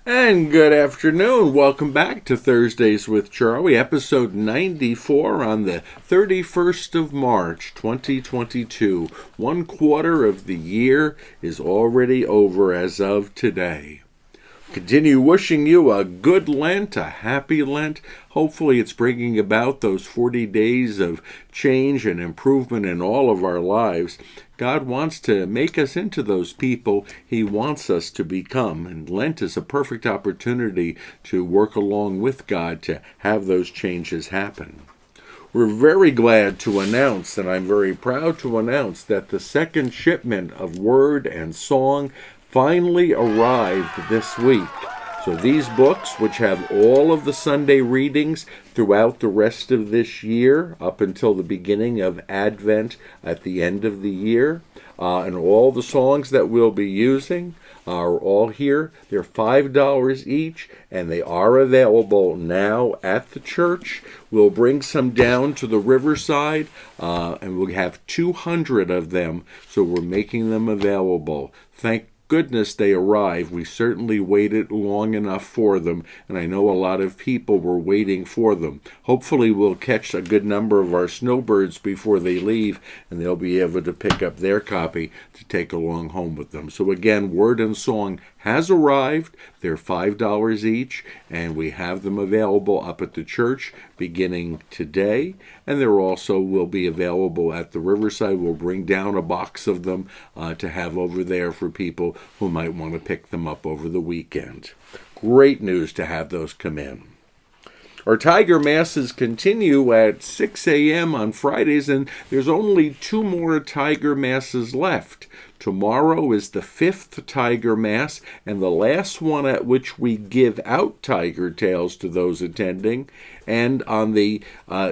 And good afternoon. Welcome back to Thursdays with Charlie, episode 94 on the 31st of March, 2022. One quarter of the year is already over as of today. Continue wishing you a good Lent, a happy Lent. Hopefully it's bringing about those 40 days of change and improvement in all of our lives. God wants to make us into those people He wants us to become. And Lent is a perfect opportunity to work along with God to have those changes happen. We're very glad to announce, and I'm very proud to announce, that the second shipment of Word and Song finally arrived this week. So these books, which have all of the Sunday readings throughout the rest of this year, up until the beginning of Advent at the end of the year, and all the songs that we'll be using are all here. They're $5 each, and they are available now at the church. We'll bring some down to the Riverside, and we'll have 200 of them, so we're making them available. Thank goodness they arrived. We certainly waited long enough for them, and I know a lot of people were waiting for them. Hopefully we'll catch a good number of our snowbirds before they leave, and they'll be able to pick up their copy to take along home with them. So again, Word and Song has arrived. They're $5 each, and we have them available up at the church beginning today, and there also will be available at the Riverside. We'll bring down a box of them to have over there for people who might want to pick them up over the weekend. Great news to have those come in. Our Tiger Masses continue at 6 a.m. on Fridays, and there's only 2 more Tiger Masses left. Tomorrow is the 5th Tiger Mass, and the last one at which we give out Tiger Tales to those attending. And on the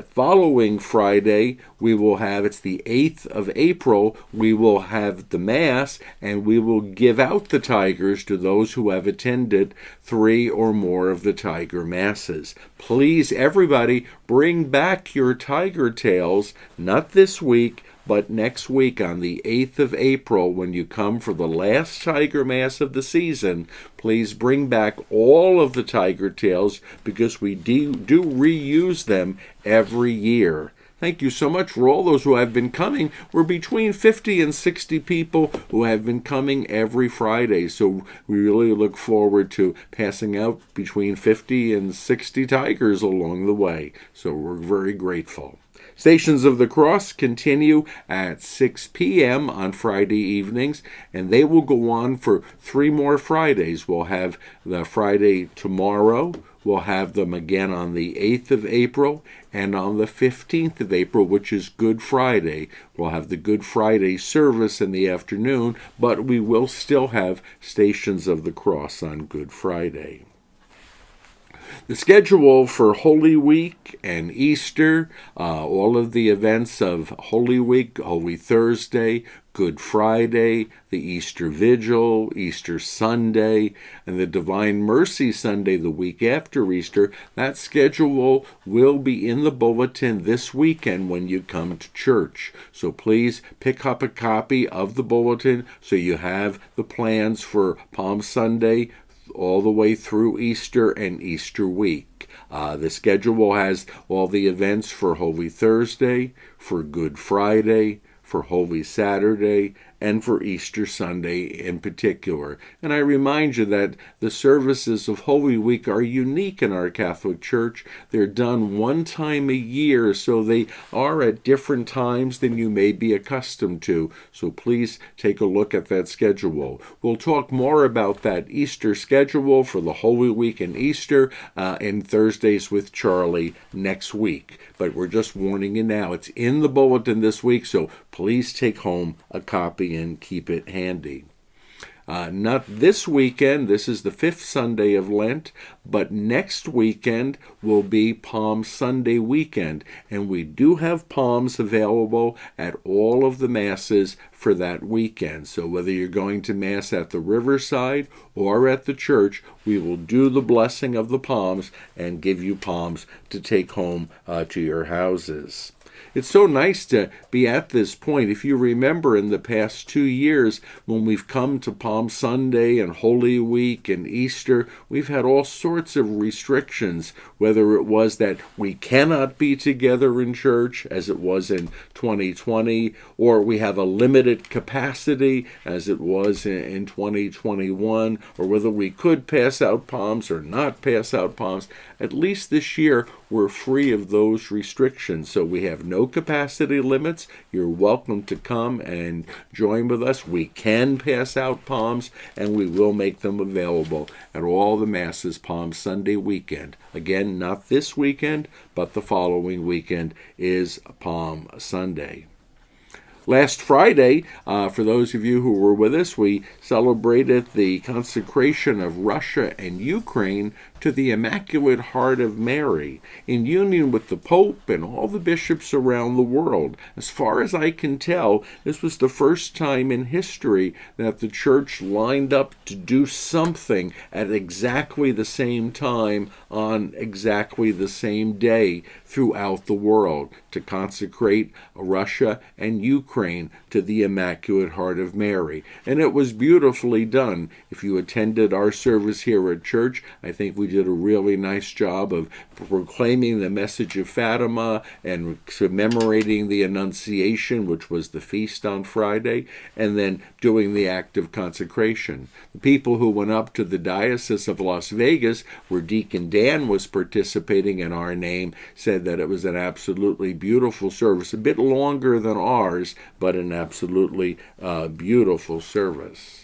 following Friday, we will have, it's the 8th of April, we will have the Mass, and we will give out the Tigers to those who have attended 3 or more of the Tiger Masses. Please, everybody, bring back your Tiger Tales, not this week, but next week on the 8th of April, when you come for the last Tiger Mass of the season. Please bring back all of the Tiger Tales, because we do reuse them every year. Thank you so much for all those who have been coming. We're between 50 and 60 people who have been coming every Friday, so we really look forward to passing out between 50 and 60 tigers along the way. So we're very grateful. Stations of the Cross continue at 6 p.m. on Friday evenings, and they will go on for 3 more Fridays. We'll have the Friday tomorrow. We'll have them again on the 8th of April and on the 15th of April, which is Good Friday. We'll have the Good Friday service in the afternoon, but we will still have Stations of the Cross on Good Friday. The schedule for Holy Week and Easter, all of the events of Holy Week, Holy Thursday, Good Friday, the Easter Vigil, Easter Sunday, and the Divine Mercy Sunday the week after Easter, that schedule will be in the bulletin this weekend when you come to church. So please pick up a copy of the bulletin so you have the plans for Palm Sunday all the way through Easter and Easter week. The schedule has all the events for Holy Thursday, for Good Friday, for Holy Saturday, and for Easter Sunday in particular. And I remind you that the services of Holy Week are unique in our Catholic Church. They're done one time a year, so they are at different times than you may be accustomed to. So please take a look at that schedule. We'll talk more about that Easter schedule for the Holy Week and Easter in Thursdays with Charlie next week. But we're just warning you now. It's in the bulletin this week, so please take home a copy and keep it handy. Not this weekend, this is the 5th Sunday of Lent, but next weekend will be Palm Sunday weekend, and we do have palms available at all of the Masses for that weekend. So whether you're going to Mass at the Riverside or at the church, we will do the blessing of the palms and give you palms to take home to your houses. It's so nice to be at this point. If you remember in the past 2 years, when we've come to Palm Sunday and Holy Week and Easter, we've had all sorts of restrictions, whether it was that we cannot be together in church, as it was in 2020, or we have a limited capacity, as it was in 2021, or whether we could pass out palms or not pass out palms. At least this year, we're free of those restrictions. So we have no capacity limits. You're welcome to come and join with us. We can pass out palms, and we will make them available at all the Masses Palm Sunday weekend. Again, not this weekend, but the following weekend is Palm Sunday. Last Friday, for those of you who were with us, we celebrated the consecration of Russia and Ukraine to the Immaculate Heart of Mary, in union with the Pope and all the bishops around the world. As far as I can tell, this was the first time in history that the Church lined up to do something at exactly the same time on exactly the same day throughout the world, to consecrate Russia and Ukraine to the Immaculate Heart of Mary. And it was beautifully done. If you attended our service here at church, I think we did a really nice job of proclaiming the message of Fatima and commemorating the Annunciation, which was the feast on Friday, and then doing the act of consecration. The people who went up to the Diocese of Las Vegas, where Deacon Dan was participating in our name, said that it was an absolutely beautiful service, a bit longer than ours, but an absolutely beautiful service.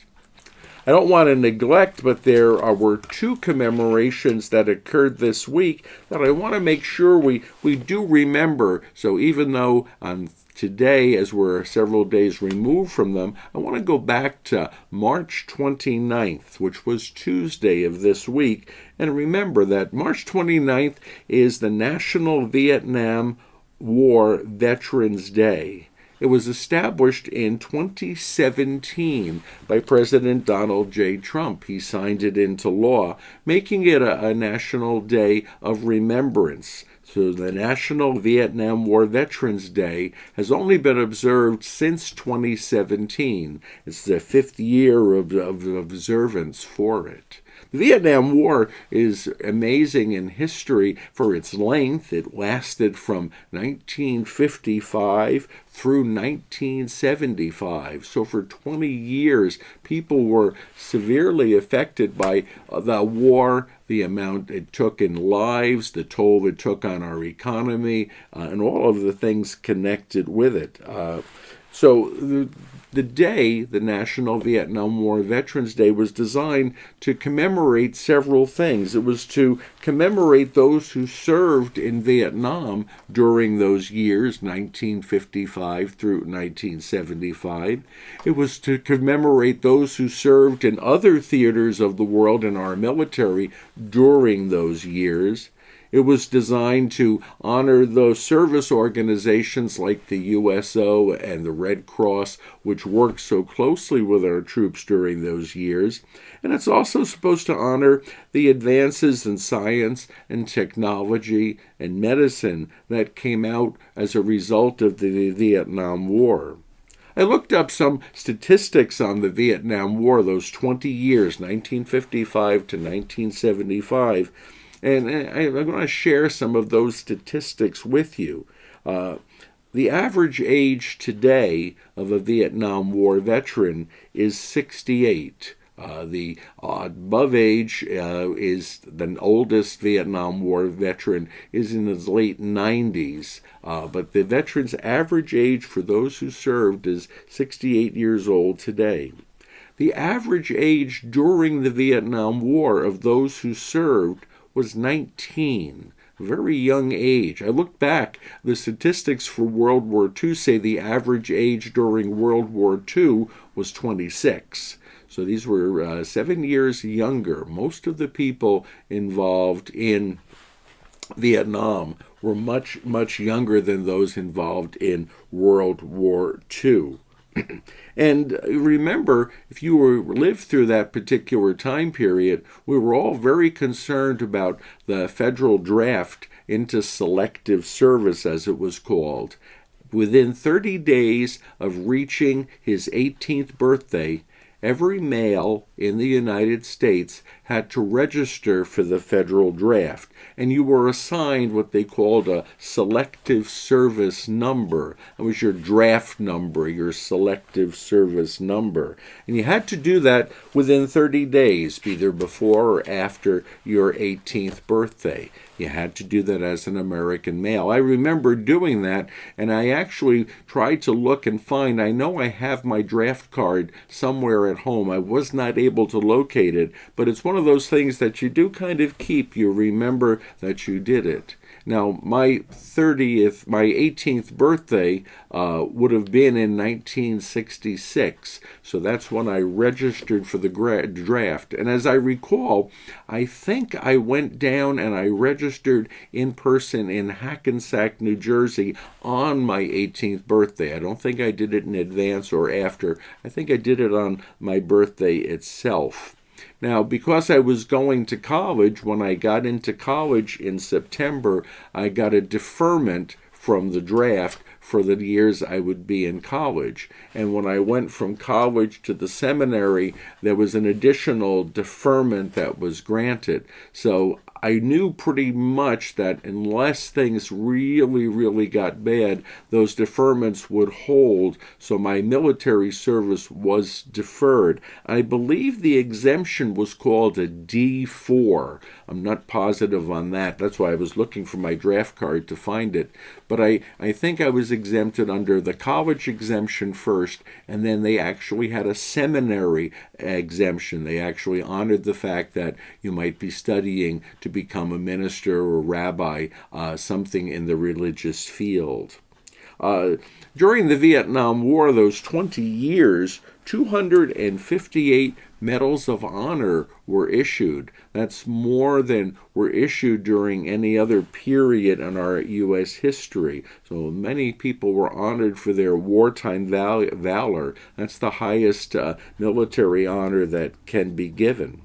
I don't want to neglect, but there were two commemorations that occurred this week that I want to make sure we do remember. So even though on today, as we're several days removed from them, I want to go back to March 29th, which was Tuesday of this week, and remember that March 29th is the National Vietnam War Veterans Day. It was established in 2017 by President Donald J. Trump. He signed it into law, making it a national day of remembrance. So the National Vietnam War Veterans Day has only been observed since 2017. It's the 5th year of observance for it. The Vietnam War is amazing in history for its length. It lasted from 1955 through 1975. So for 20 years, people were severely affected by the war, the amount it took in lives, the toll it took on our economy, and all of the things connected with it. So the day, the National Vietnam War Veterans Day, was designed to commemorate several things. It was to commemorate those who served in Vietnam during those years, 1955 through 1975. It was to commemorate those who served in other theaters of the world in our military during those years. It was designed to honor those service organizations like the USO and the Red Cross, which worked so closely with our troops during those years. And it's also supposed to honor the advances in science and technology and medicine that came out as a result of the Vietnam War. I looked up some statistics on the Vietnam War, those 20 years, 1955 to 1975, and I'm going to share some of those statistics with you. The average age today of a Vietnam War veteran is 68. The above age is the oldest Vietnam War veteran is in his late 90s. But the veteran's average age for those who served is 68 years old today. The average age during the Vietnam War of those who served was 19, a very young age. I looked back, the statistics for World War II say the average age during World War II was 26. So these were 7 years younger. Most of the people involved in Vietnam were much, much younger than those involved in World War II. And remember, if you lived through that particular time period, we were all very concerned about the federal draft into selective service, as it was called. Within 30 days of reaching his 18th birthday, every male in the United States had to register for the federal draft, and you were assigned what they called a selective service number. That was your draft number, your selective service number. And you had to do that within 30 days, either before or after your 18th birthday. You had to do that as an American male. I remember doing that, and I actually tried to look and find. I know I have my draft card somewhere at home. I was not able to locate it, but it's one of those things that you do kind of keep. You remember that you did it. Now, my 18th birthday would have been in 1966, so that's when I registered for the draft. And as I recall, I think I went down and I registered in person in Hackensack, New Jersey on my 18th birthday. I don't think I did it in advance or after. I think I did it on my birthday itself. Now, because I was going to college, when I got into college in September, I got a deferment from the draft for the years I would be in college. And when I went from college to the seminary, there was an additional deferment that was granted. So I knew pretty much that unless things really, really got bad, those deferments would hold. So my military service was deferred. I believe the exemption was called a D4. I'm not positive on that. That's why I was looking for my draft card to find it. But I think I was exempted under the college exemption first, and then they actually had a seminary exemption. They actually honored the fact that you might be studying to become a minister or rabbi, something in the religious field. During the Vietnam War, those 20 years, 258 Medals of Honor were issued. That's more than were issued during any other period in our U.S. history. So many people were honored for their wartime valor. That's the highest military honor that can be given.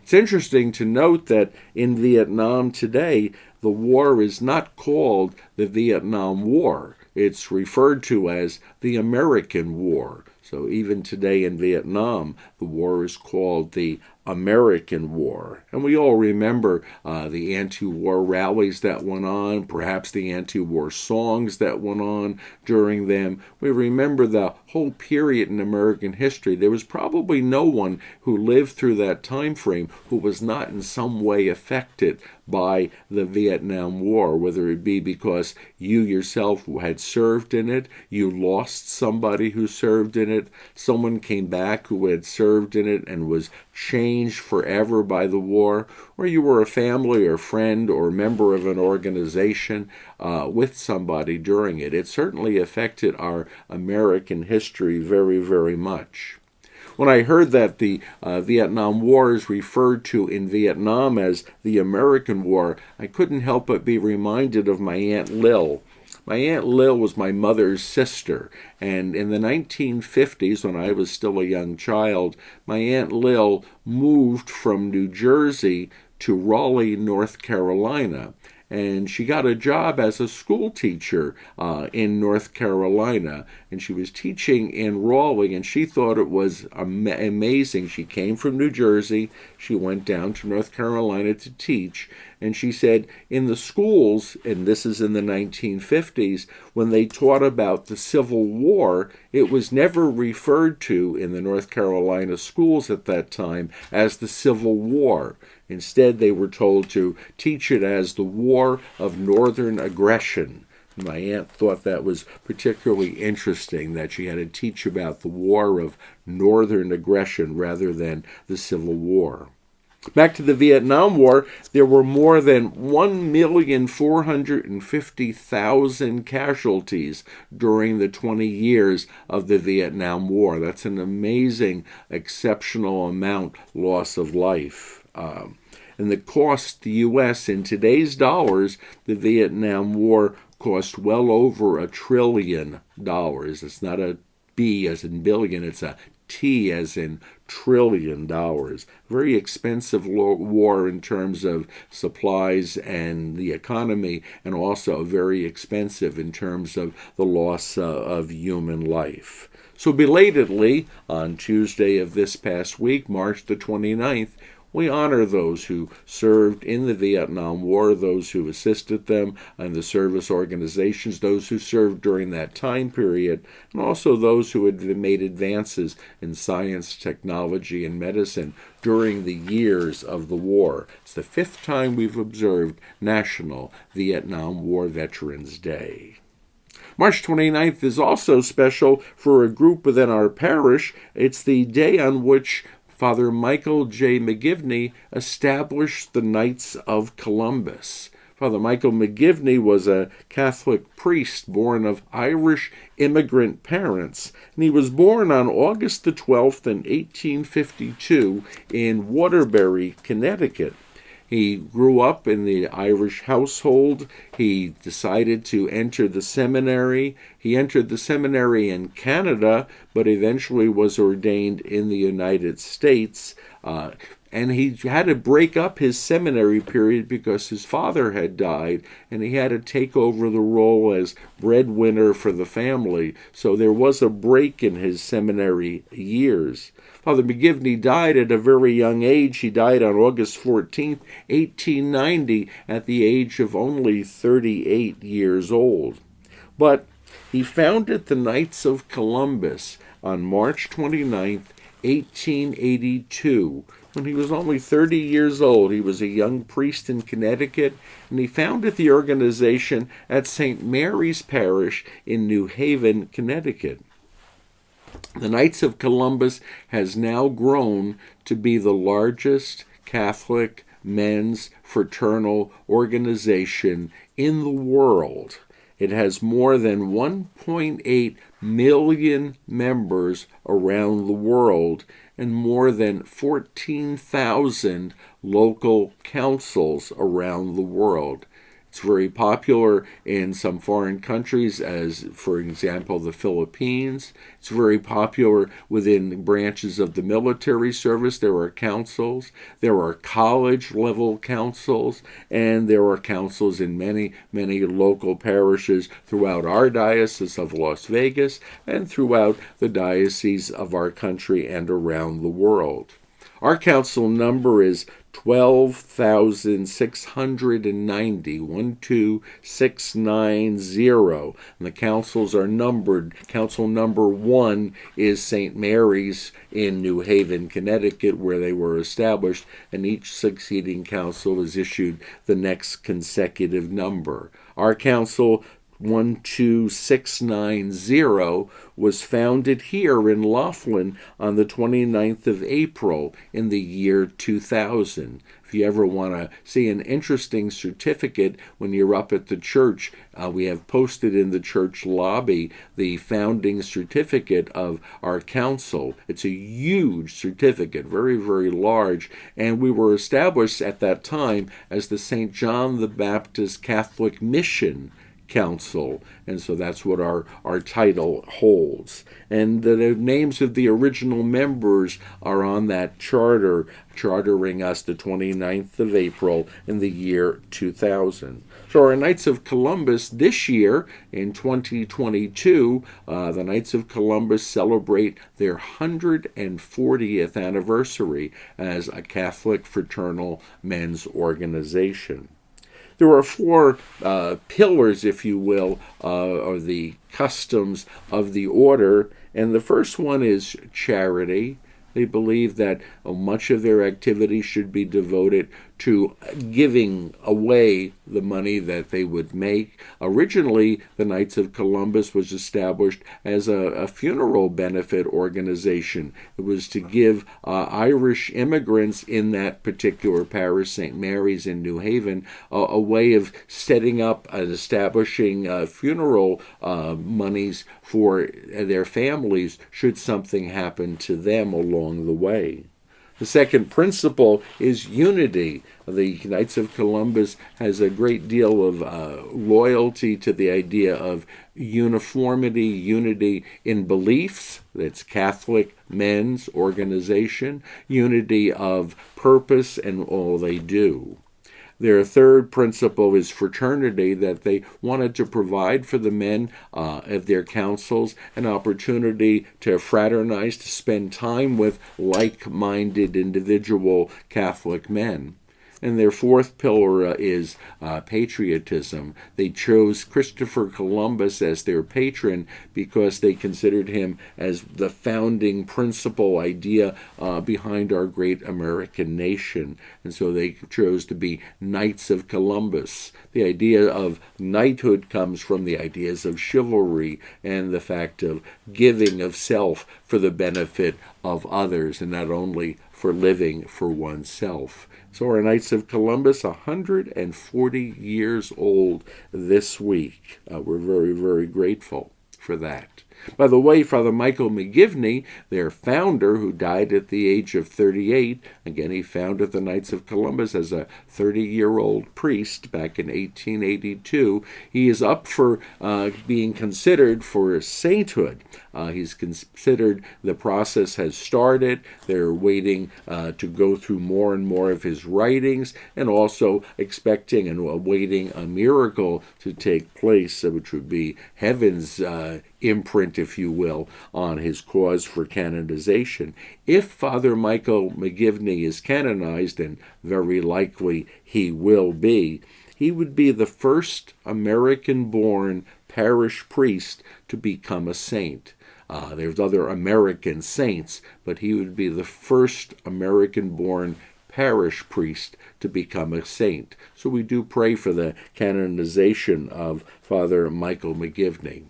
It's interesting to note that in Vietnam today, the war is not called the Vietnam War. It's referred to as the American War. So even today in Vietnam, the war is called the American War. And we all remember the anti-war rallies that went on, perhaps the anti-war songs that went on during them. We remember the whole period in American history. There was probably no one who lived through that time frame who was not in some way affected by the Vietnam War, whether it be because you yourself had served in it, you lost somebody who served in it, someone came back who had served in it and was changed forever by the war, or you were a family or friend or member of an organization with somebody during it. It certainly affected our American history very, very much. When I heard that the Vietnam War is referred to in Vietnam as the American War, I couldn't help but be reminded of my Aunt Lil. My Aunt Lil was my mother's sister, and in the 1950s, when I was still a young child, my Aunt Lil moved from New Jersey to Raleigh, North Carolina. And she got a job as a school teacher in North Carolina. And she was teaching in Raleigh, and she thought it was amazing. She came from New Jersey. She went down to North Carolina to teach. And she said in the schools, and this is in the 1950s, when they taught about the Civil War, it was never referred to in the North Carolina schools at that time as the Civil War. Instead, they were told to teach it as the War of Northern Aggression. My aunt thought that was particularly interesting, that she had to teach about the War of Northern Aggression rather than the Civil War. Back to the Vietnam War, there were more than 1,450,000 casualties during the 20 years of the Vietnam War. That's an amazing, exceptional amount loss of life. And the cost to the U.S. in today's dollars, the Vietnam War cost well over $1 trillion. It's not a B as in billion, it's a T as in $1 trillion. Very expensive war in terms of supplies and the economy, and also very expensive in terms of the loss of human life. So belatedly, on Tuesday of this past week, March the 29th, we honor those who served in the Vietnam War, those who assisted them and the service organizations, those who served during that time period, and also those who had made advances in science, technology, and medicine during the years of the war. It's the 5th time we've observed National Vietnam War Veterans Day. March 29th is also special for a group within our parish. It's the day on which Father Michael J. McGivney established the Knights of Columbus. Father Michael McGivney was a Catholic priest born of Irish immigrant parents, and he was born on August the 12th in 1852 in Waterbury, Connecticut. He grew up in the Irish household. He decided to enter the seminary. He entered the seminary in Canada, but eventually was ordained in the United States. And he had to break up his seminary period because his father had died, and he had to take over the role as breadwinner for the family. So there was a break in his seminary years. Father McGivney died at a very young age. He died on August 14th, 1890, at the age of only 38 years old. But he founded the Knights of Columbus on March 29th, 1882, when he was only 30 years old. He was a young priest in Connecticut, and he founded the organization at St. Mary's Parish in New Haven, Connecticut. The Knights of Columbus has now grown to be the largest Catholic men's fraternal organization in the world. It has more than 1.8 million members around the world and more than 14,000 local councils around the world. It's very popular in some foreign countries, as, for example, the Philippines. It's very popular within branches of the military service. There are councils. There are college-level councils. And there are councils in many, many local parishes throughout our diocese of Las Vegas and throughout the dioceses of our country and around the world. Our council number is 12,690, 12690, and the councils are numbered. Council number 1 is St. Mary's in New Haven, Connecticut, where they were established, and each succeeding council is issued the next consecutive number. Our council 12690 was founded here in Laughlin on the 29th of April in the year 2000. If you ever want to see an interesting certificate when you're up at the church, we have posted in the church lobby the founding certificate of our council. It's a huge certificate, very, very large, and we were established at that time as the St. John the Baptist Catholic Mission Council, and so that's what our title holds. And the names of the original members are on that charter, chartering us the 29th of April in the year 2000. So our Knights of Columbus this year, in 2022, the Knights of Columbus celebrate their 140th anniversary as a Catholic fraternal men's organization. There are 4 pillars, if you will, or the customs of the order, and the first one is charity. They believe that much of their activity should be devoted to giving away the money that they would make. Originally, the Knights of Columbus was established as a funeral benefit organization. It was to give Irish immigrants in that particular parish, St. Mary's in New Haven, a way of setting up and establishing funeral monies for their families should something happen to them along the way. The second principle is unity. The Knights of Columbus has a great deal of loyalty to the idea of uniformity, unity in beliefs. That's Catholic men's organization, unity of purpose and all they do. Their third principle is fraternity, that they wanted to provide for the men of their councils an opportunity to fraternize, to spend time with like-minded individual Catholic men. And their fourth pillar is patriotism. They chose Christopher Columbus as their patron because they considered him as the founding principal idea behind our great American nation. And so they chose to be Knights of Columbus. The idea of knighthood comes from the ideas of chivalry and the fact of giving of self for the benefit of others, and not only for living for oneself. So our Knights of Columbus, 140 years old this week. We're very, very grateful for that. By the way, Father Michael McGivney, their founder, who died at the age of 38, again, he founded the Knights of Columbus as a 30-year-old priest back in 1882. He is up for being considered for sainthood. He's considered, the process has started. They're waiting to go through more and more of his writings, and also expecting and awaiting a miracle to take place, which would be heaven's imprint, if you will, on his cause for canonization. If Father Michael McGivney is canonized, and very likely he will be, he would be the first American-born parish priest to become a saint. There's other American saints, but he would be the first American-born parish priest to become a saint. So we do pray for the canonization of Father Michael McGivney.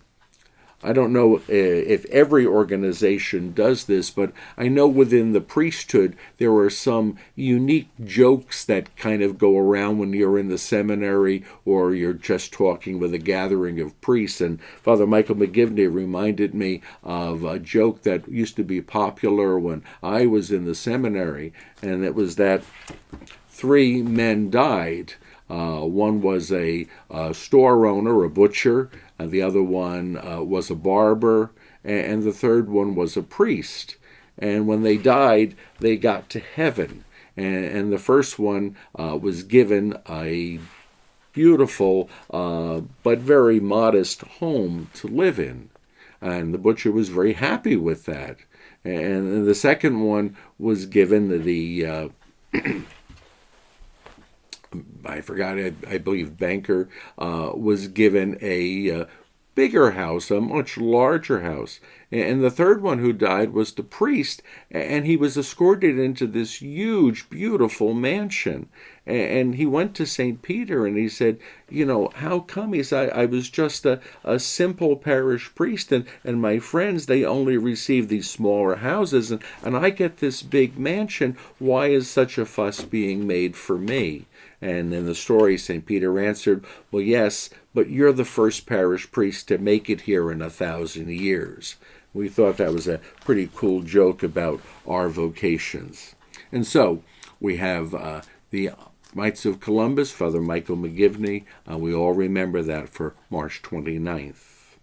I don't know if every organization does this, but I know within the priesthood there are some unique jokes that kind of go around when you're in the seminary or you're just talking with a gathering of priests. And Father Michael McGivney reminded me of a joke that used to be popular when I was in the seminary, and it was that 3 men died. One was a store owner, a butcher, and the other one was a barber, and the third one was a priest. And when they died, they got to heaven. And the first one was given a beautiful but very modest home to live in. And the butcher was very happy with that. And the second one was given the I forgot, I believe banker, was given a bigger house, a much larger house. And the third one who died was the priest, and he was escorted into this huge, beautiful mansion. And he went to St. Peter and he said, how come? He said, I was just a simple parish priest, and my friends, they only receive these smaller houses, and I get this big mansion. Why is such a fuss being made for me? And in the story, St. Peter answered, well, yes, but you're the first parish priest to make it here in 1,000 years. We thought that was a pretty cool joke about our vocations. And so we have the Knights of Columbus, Father Michael McGivney. We all remember that for March 29th.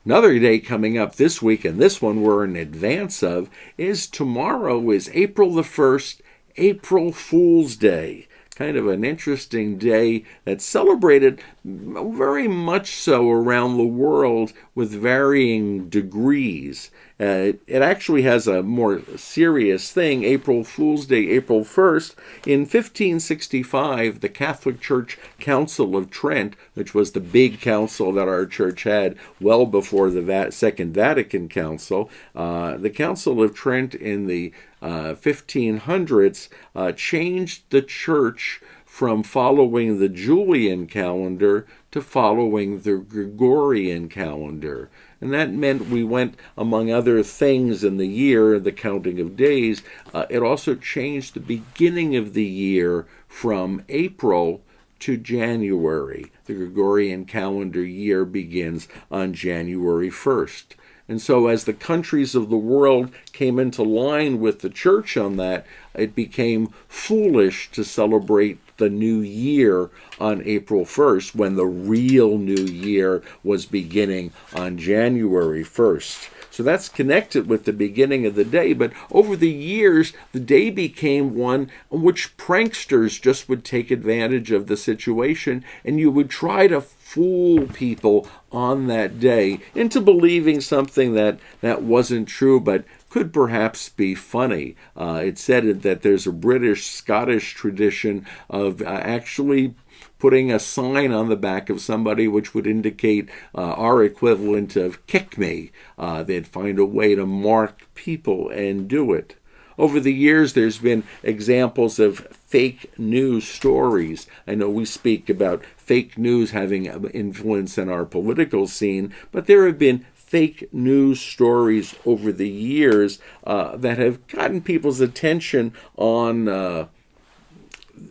Another day coming up this week, and this one we're in advance of, is tomorrow is April the 1st, April Fool's Day. Kind of an interesting day that's celebrated very much so around the world with varying degrees. It actually has a more serious thing, April Fool's Day, April 1st. In 1565, the Catholic Church Council of Trent, which was the big council that our church had well before the Second Vatican Council, the Council of Trent in the 1500s changed the church from following the Julian calendar to following the Gregorian calendar. And that meant we went, among other things in the year, the counting of days, it also changed the beginning of the year from April to January. The Gregorian calendar year begins on January 1st. And so as the countries of the world came into line with the church on that, it became foolish to celebrate the new year on April 1st when the real new year was beginning on January 1st. So that's connected with the beginning of the day. But over the years, the day became one in which pranksters just would take advantage of the situation, and you would try to fool people on that day into believing something that wasn't true, but could perhaps be funny. It said that there's a British-Scottish tradition of actually putting a sign on the back of somebody which would indicate our equivalent of kick me. They'd find a way to mark people and do it. Over the years, there's been examples of fake news stories. I know we speak about fake news having influence in our political scene, but there have been fake news stories over the years that have gotten people's attention on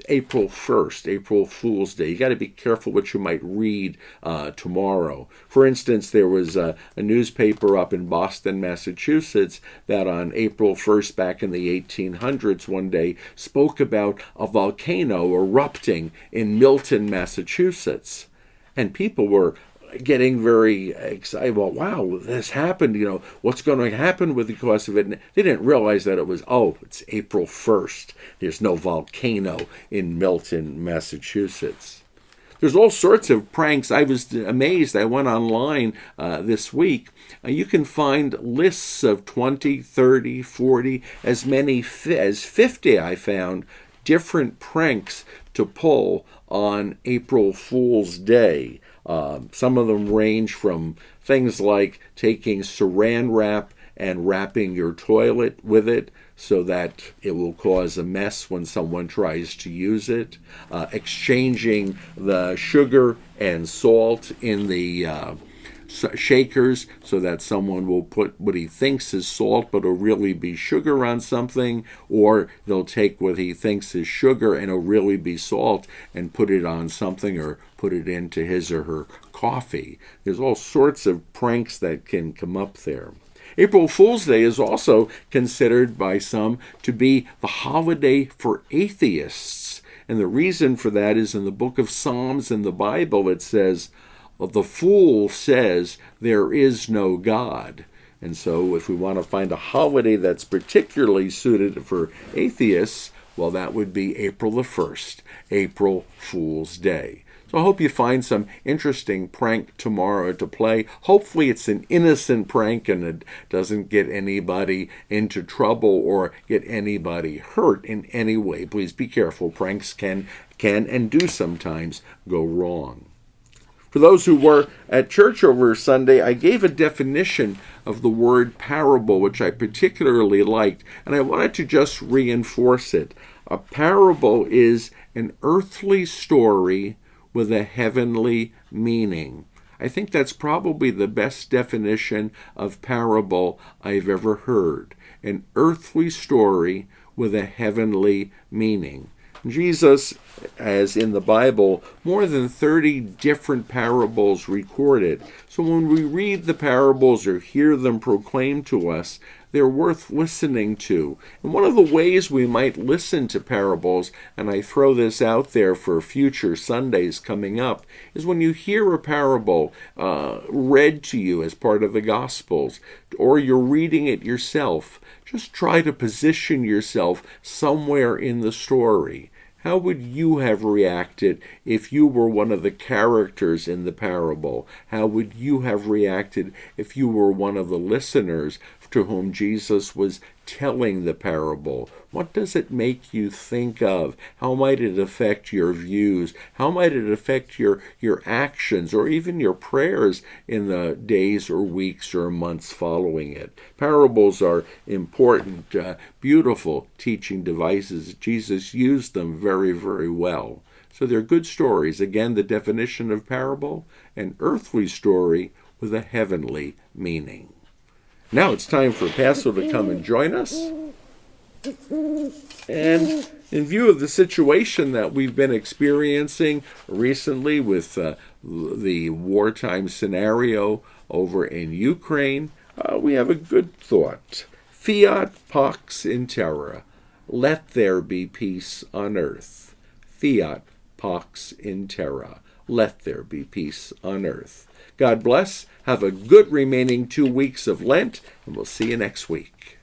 April 1st, April Fool's Day. You got to be careful what you might read tomorrow. For instance, there was a newspaper up in Boston, Massachusetts, that on April 1st, back in the 1800s, one day spoke about a volcano erupting in Milton, Massachusetts. And people were getting very excited. Well, wow, this happened. What's going to happen with the cause of it? And they didn't realize that it's April 1st. There's no volcano in Milton, Massachusetts. There's all sorts of pranks. I was amazed. I went online this week. You can find lists of 20, 30, 40, as many as 50, I found, different pranks to pull on April Fool's Day. Some of them range from things like taking saran wrap and wrapping your toilet with it so that it will cause a mess when someone tries to use it, exchanging the sugar and salt in the shakers so that someone will put what he thinks is salt but it'll really be sugar on something, or they'll take what he thinks is sugar and it'll really be salt and put it on something or put it into his or her coffee. There's all sorts of pranks that can come up there. April Fool's Day is also considered by some to be the holiday for atheists. And the reason for that is in the book of Psalms in the Bible it says, "The fool says there is no God." And so if we want to find a holiday that's particularly suited for atheists, well, that would be April the 1st, April Fool's Day. So I hope you find some interesting prank tomorrow to play. Hopefully it's an innocent prank and it doesn't get anybody into trouble or get anybody hurt in any way. Please be careful. Pranks can and do sometimes go wrong. For those who were at church over Sunday, I gave a definition of the word parable, which I particularly liked, and I wanted to just reinforce it. A parable is an earthly story with a heavenly meaning. I think that's probably the best definition of parable I've ever heard. An earthly story with a heavenly meaning. Jesus has in the Bible more than 30 different parables recorded. So when we read the parables or hear them proclaimed to us, they're worth listening to. And one of the ways we might listen to parables, and I throw this out there for future Sundays coming up, is when you hear a parable read to you as part of the Gospels, or you're reading it yourself, just try to position yourself somewhere in the story. How would you have reacted if you were one of the characters in the parable? How would you have reacted if you were one of the listeners to whom Jesus was telling the parable? What does it make you think of? How might it affect your views? How might it affect your actions or even your prayers in the days or weeks or months following it? Parables are important, beautiful teaching devices. Jesus used them very, very well. So they're good stories. Again, the definition of parable, an earthly story with a heavenly meaning. Now it's time for Pastor to come and join us. And in view of the situation that we've been experiencing recently with the wartime scenario over in Ukraine, we have a good thought. Fiat Pax in Terra. Let there be peace on earth. Fiat Pax in Terra. Let there be peace on earth. God bless. Have a good remaining 2 weeks of Lent, and we'll see you next week.